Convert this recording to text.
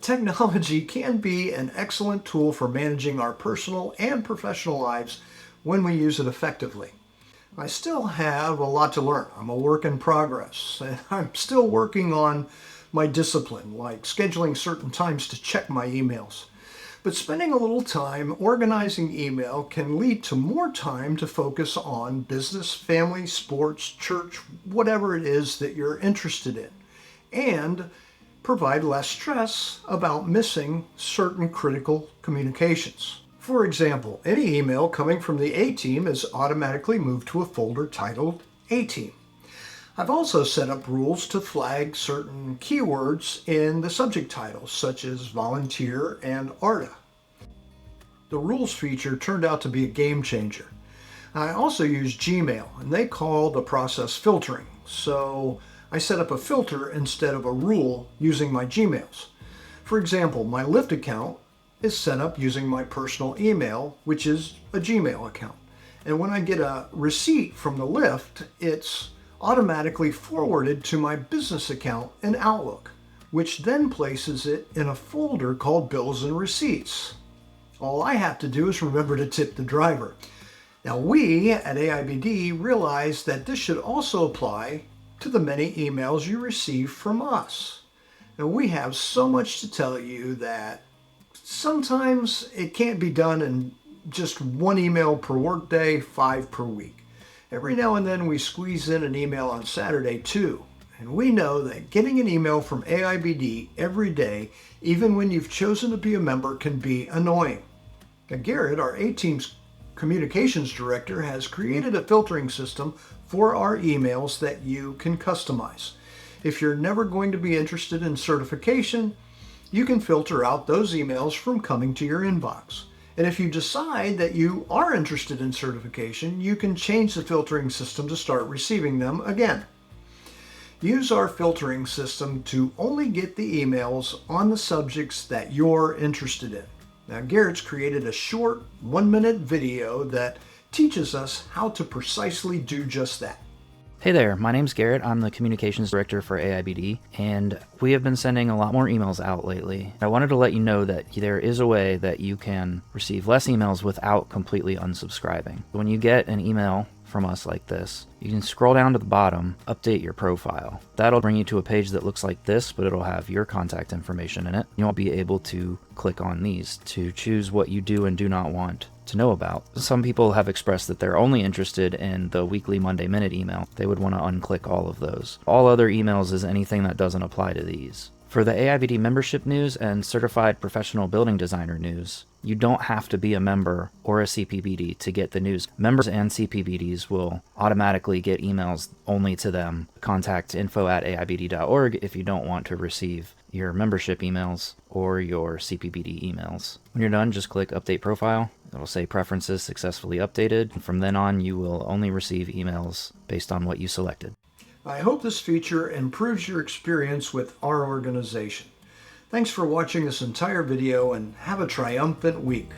technology can be an excellent tool for managing our personal and professional lives when we use it effectively. I still have a lot to learn. I'm a work in progress, and I'm still working on my discipline, like scheduling certain times to check my emails. But spending a little time organizing email can lead to more time to focus on business, family, sports, church, whatever it is that you're interested in, and provide less stress about missing certain critical communications. For example, any email coming from the A team is automatically moved to a folder titled A team. I've also set up rules to flag certain keywords in the subject titles, such as volunteer and ARDA. The rules feature turned out to be a game changer. I also use Gmail, and they call the process filtering. So I set up a filter instead of a rule using my Gmails. For example, my Lyft account is set up using my personal email, which is a Gmail account. And when I get a receipt from the Lyft, it's automatically forwarded to my business account in Outlook, which then places it in a folder called Bills and Receipts. All I have to do is remember to tip the driver. Now we at AIBD realize that this should also apply to the many emails you receive from us. Now we have so much to tell you that sometimes it can't be done in just one email per workday, 5 per week. Every now and then we squeeze in an email on Saturday too. And we know that getting an email from AIBD every day, even when you've chosen to be a member, can be annoying. Now, Garret, our A-Team's communications director, has created a filtering system for our emails that you can customize. If you're never going to be interested in certification, you can filter out those emails from coming to your inbox. And if you decide that you are interested in certification, you can change the filtering system to start receiving them again. Use our filtering system to only get the emails on the subjects that you're interested in. Now, Garrett's created a short 1-minute video that teaches us how to precisely do just that. Hey there, my name's Garret. I'm the Communications Director for AIBD, and we have been sending a lot more emails out lately. I wanted to let you know that there is a way that you can receive less emails without completely unsubscribing. When you get an email from us like this, you can scroll down to the bottom, update your profile. That'll bring you to a page that looks like this, but it'll have your contact information in it. You'll be able to click on these to choose what you do and do not want to know about. Some people have expressed that they're only interested in the weekly Monday Minute email. They would want to unclick all of those. All other emails is anything that doesn't apply to these. For the AIBD membership news and certified professional building designer news, you don't have to be a member or a CPBD to get the news. Members and CPBDs will automatically get emails only to them. Contact info@aibd.org if you don't want to receive your membership emails or your CPBD emails. When you're done, just click Update Profile. It'll say Preferences Successfully Updated. And from then on, you will only receive emails based on what you selected. I hope this feature improves your experience with our organization. Thanks for watching this entire video, and have a triumphant week.